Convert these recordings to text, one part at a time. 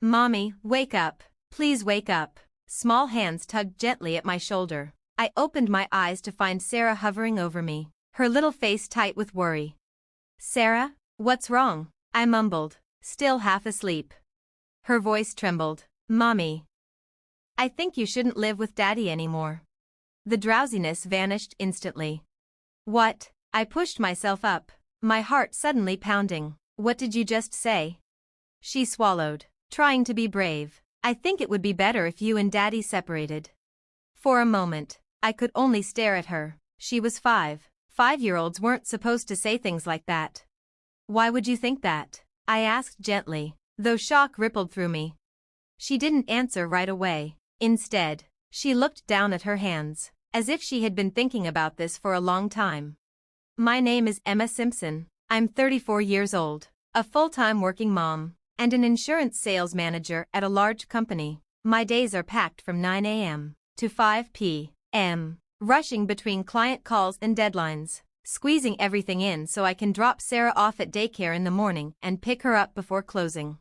Mommy, wake up. Please wake up. Small hands tugged gently at my shoulder. I opened my eyes to find Sarah hovering over me, her little face tight with worry. Sarah, what's wrong? I mumbled, still half asleep. Her voice trembled. Mommy. I think you shouldn't live with Daddy anymore. The drowsiness vanished instantly. What? I pushed myself up, my heart suddenly pounding. What did you just say? She swallowed, trying to be brave. I think it would be better if you and Daddy separated. For a moment, I could only stare at her. She was 5. 5-year-olds weren't supposed to say things like that. Why would you think that? I asked gently, though shock rippled through me. She didn't answer right away. Instead, she looked down at her hands, as if she had been thinking about this for a long time. My name is Emma Simpson. I'm 34 years old, a full-time working mom, and an insurance sales manager at a large company. My days are packed from 9 a.m. to 5 p.m., rushing between client calls and deadlines, squeezing everything in so I can drop Sarah off at daycare in the morning and pick her up before closing.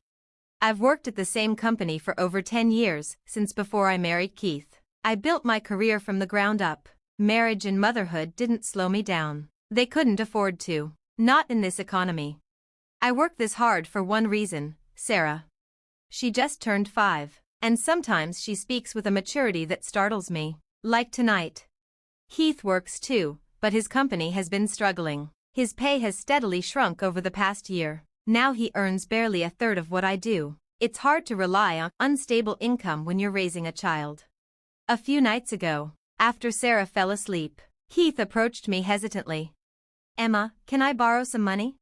I've worked at the same company for over 10 years, since before I married Keith. I built my career from the ground up. Marriage and motherhood didn't slow me down. They couldn't afford to. Not in this economy. I work this hard for one reason, Sarah. She just turned 5, and sometimes she speaks with a maturity that startles me. Like tonight. Keith works too, but his company has been struggling. His pay has steadily shrunk over the past year. Now he earns barely a third of what I do. It's hard to rely on unstable income when you're raising a child. A few nights ago, after Sarah fell asleep, Keith approached me hesitantly. Emma, can I borrow some money?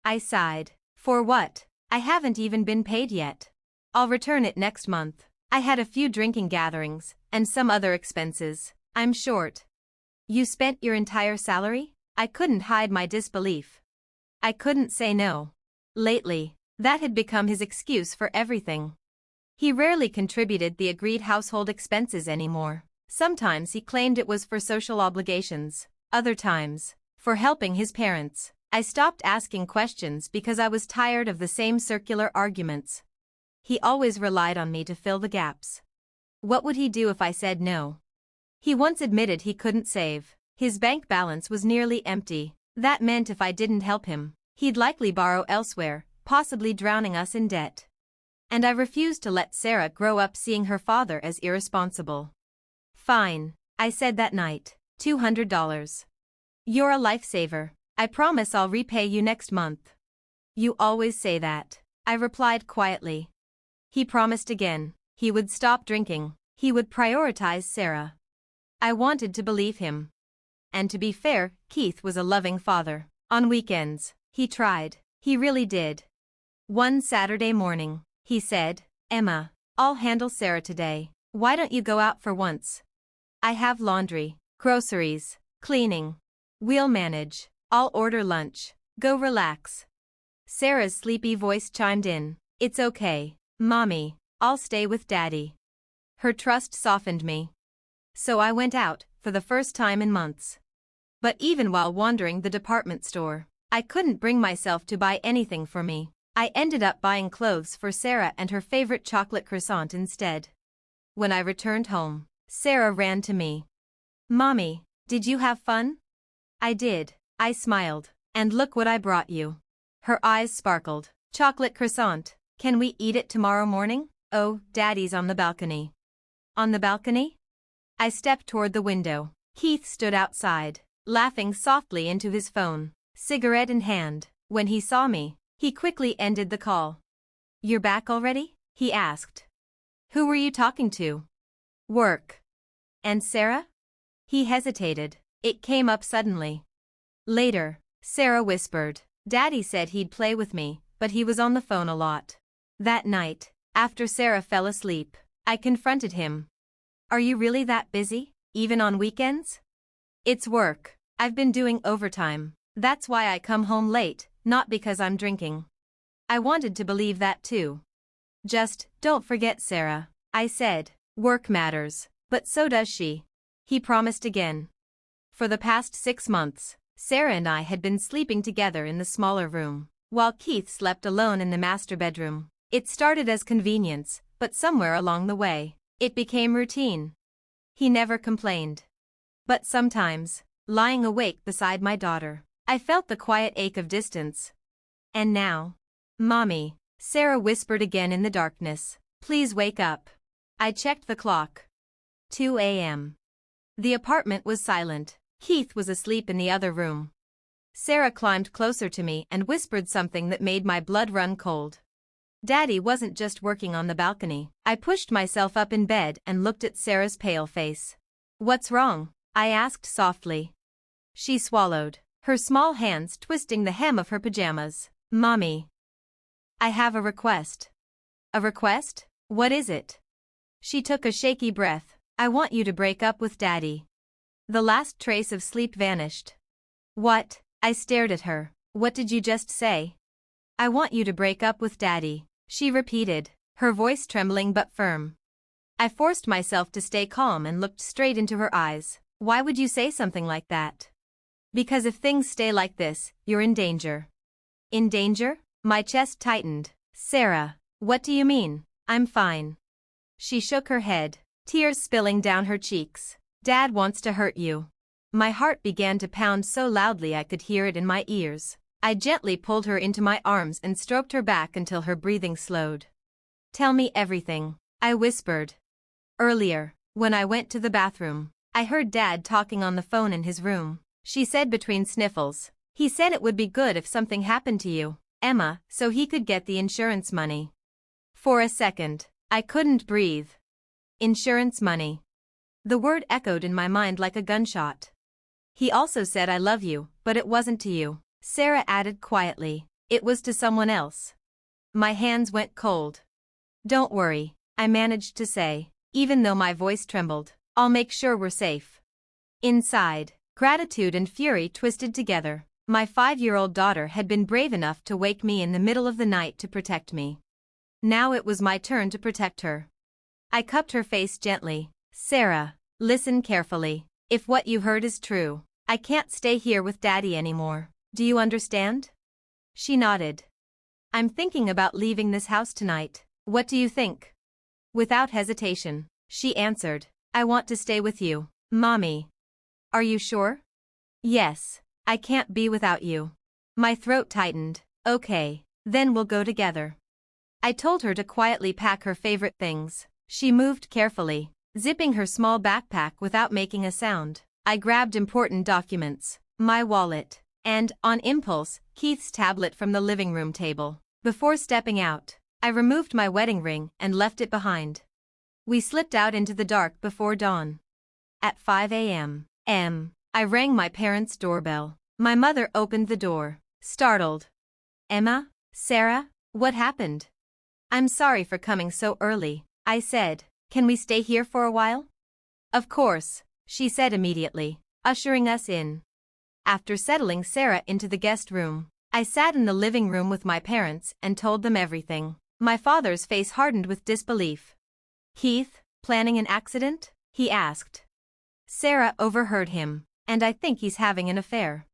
I sighed. For what? I haven't even been paid yet. I'll return it next month. I had a few drinking gatherings, and some other expenses. I'm short. You spent your entire salary? I couldn't hide my disbelief. I couldn't say no. Lately, that had become his excuse for everything. He rarely contributed the agreed household expenses anymore. Sometimes he claimed it was for social obligations. Other times, for helping his parents. I stopped asking questions because I was tired of the same circular arguments. He always relied on me to fill the gaps. What would he do if I said no? He once admitted he couldn't save. His bank balance was nearly empty. That meant if I didn't help him, he'd likely borrow elsewhere, possibly drowning us in debt. And I refused to let Sarah grow up seeing her father as irresponsible. Fine, I said that night. $200. You're a lifesaver. I promise I'll repay you next month. You always say that, I replied quietly. He promised again. He would stop drinking. He would prioritize Sarah. I wanted to believe him. And to be fair, Keith was a loving father. On weekends, he tried. He really did. One Saturday morning, he said, Emma, I'll handle Sarah today. Why don't you go out for once? I have laundry, groceries, cleaning. We'll manage. I'll order lunch. Go relax. Sarah's sleepy voice chimed in. It's okay, Mommy. I'll stay with Daddy. Her trust softened me. So I went out, for the first time in months. But even while wandering the department store, I couldn't bring myself to buy anything for me. I ended up buying clothes for Sarah and her favorite chocolate croissant instead. When I returned home, Sarah ran to me. Mommy, did you have fun? I did, I smiled. And look what I brought you. Her eyes sparkled. Chocolate croissant. Can we eat it tomorrow morning? Oh, Daddy's on the balcony. On the balcony? I stepped toward the window. Keith stood outside, laughing softly into his phone, cigarette in hand. When he saw me, he quickly ended the call. You're back already? He asked. Who were you talking to? Work. And Sarah? He hesitated. It came up suddenly. Later, Sarah whispered. Daddy said he'd play with me, but he was on the phone a lot. That night, after Sarah fell asleep, I confronted him. Are you really that busy, even on weekends? It's work. I've been doing overtime. That's why I come home late, not because I'm drinking. I wanted to believe that too. Just, don't forget Sarah, I said. Work matters, but so does she. He promised again. For the past 6 months, Sarah and I had been sleeping together in the smaller room, while Keith slept alone in the master bedroom. It started as convenience, but somewhere along the way, it became routine. He never complained. But sometimes, lying awake beside my daughter, I felt the quiet ache of distance. And now? Mommy, Sarah whispered again in the darkness. Please wake up. I checked the clock. 2 a.m. The apartment was silent. Keith was asleep in the other room. Sarah climbed closer to me and whispered something that made my blood run cold. Daddy wasn't just working on the balcony. I pushed myself up in bed and looked at Sarah's pale face. What's wrong? I asked softly. She swallowed, her small hands twisting the hem of her pajamas. Mommy. I have a request. A request? What is it? She took a shaky breath. I want you to break up with Daddy. The last trace of sleep vanished. What? I stared at her. What did you just say? I want you to break up with Daddy, she repeated, her voice trembling but firm. I forced myself to stay calm and looked straight into her eyes. Why would you say something like that? Because if things stay like this, you're in danger. In danger? My chest tightened. Sarah, what do you mean? I'm fine. She shook her head, tears spilling down her cheeks. Dad wants to hurt you. My heart began to pound so loudly I could hear it in my ears. I gently pulled her into my arms and stroked her back until her breathing slowed. Tell me everything, I whispered. Earlier, when I went to the bathroom, I heard Dad talking on the phone in his room. She said between sniffles. He said it would be good if something happened to you, Emma, so he could get the insurance money. For a second, I couldn't breathe. Insurance money. The word echoed in my mind like a gunshot. He also said I love you, but it wasn't to you, Sarah added quietly. It was to someone else. My hands went cold. Don't worry, I managed to say, even though my voice trembled. I'll make sure we're safe. Inside, gratitude and fury twisted together. My 5-year-old daughter had been brave enough to wake me in the middle of the night to protect me. Now it was my turn to protect her. I cupped her face gently. Sarah, listen carefully. If what you heard is true, I can't stay here with Daddy anymore. Do you understand? She nodded. I'm thinking about leaving this house tonight. What do you think? Without hesitation, she answered. I want to stay with you, Mommy. Are you sure? Yes, I can't be without you. My throat tightened. Okay, then we'll go together. I told her to quietly pack her favorite things. She moved carefully, zipping her small backpack without making a sound. I grabbed important documents, my wallet, and, on impulse, Keith's tablet from the living room table. Before stepping out, I removed my wedding ring and left it behind. We slipped out into the dark before dawn. At 5 a.m., I rang my parents' doorbell. My mother opened the door, startled. Emma? Sarah? What happened? I'm sorry for coming so early, I said. Can we stay here for a while? Of course, she said immediately, ushering us in. After settling Sarah into the guest room, I sat in the living room with my parents and told them everything. My father's face hardened with disbelief. Keith, planning an accident? He asked. Sarah overheard him, and I think he's having an affair.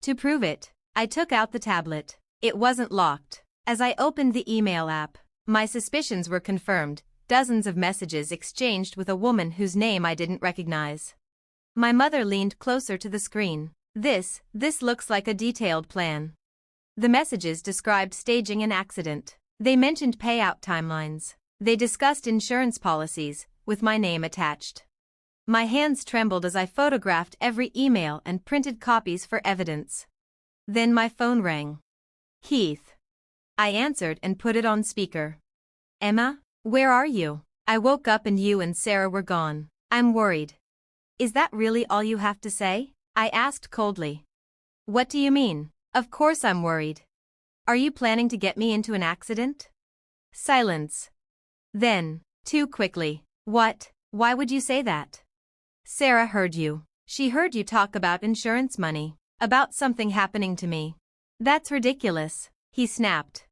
To prove it, I took out the tablet. It wasn't locked. As I opened the email app, my suspicions were confirmed. Dozens of messages exchanged with a woman whose name I didn't recognize. My mother leaned closer to the screen. This looks like a detailed plan. The messages described staging an accident. They mentioned payout timelines. They discussed insurance policies, with my name attached. My hands trembled as I photographed every email and printed copies for evidence. Then my phone rang. Keith. I answered and put it on speaker. Emma? Where are you? I woke up and you and Sarah were gone. I'm worried. Is that really all you have to say? I asked coldly. What do you mean? Of course I'm worried. Are you planning to get me into an accident? Silence. Then, too quickly, what? Why would you say that? Sarah heard you. She heard you talk about insurance money, about something happening to me. That's ridiculous, he snapped.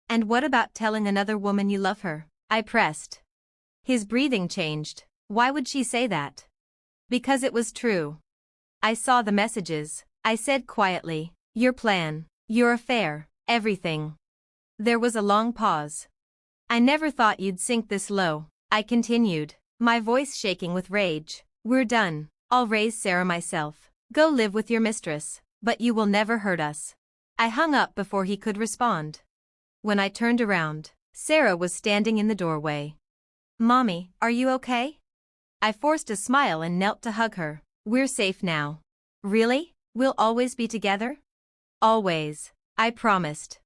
And what about telling another woman you love her? I pressed. His breathing changed. Why would she say that? Because it was true. I saw the messages. I said quietly, your plan, your affair, everything. There was a long pause. I never thought you'd sink this low, I continued, my voice shaking with rage. We're done. I'll raise Sarah myself. Go live with your mistress, but you will never hurt us. I hung up before he could respond. When I turned around, Sarah was standing in the doorway. Mommy, are you okay? I forced a smile and knelt to hug her. We're safe now. Really? We'll always be together? Always, I promised.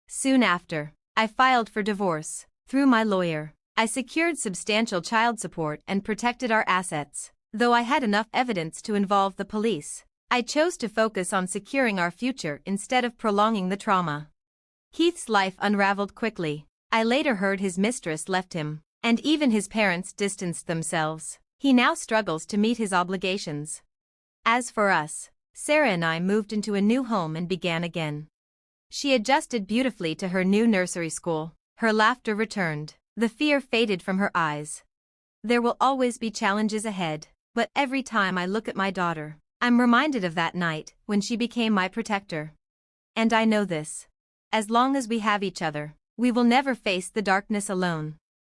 Soon after, I filed for divorce. Through my lawyer, I secured substantial child support and protected our assets. Though I had enough evidence to involve the police, I chose to focus on securing our future instead of prolonging the trauma. Keith's life unraveled quickly. I later heard his mistress left him, and even his parents distanced themselves. He now struggles to meet his obligations. As for us, Sarah and I moved into a new home and began again. She adjusted beautifully to her new nursery school. Her laughter returned. The fear faded from her eyes. There will always be challenges ahead, but every time I look at my daughter, I'm reminded of that night when she became my protector. And I know this. As long as we have each other, we will never face the darkness alone.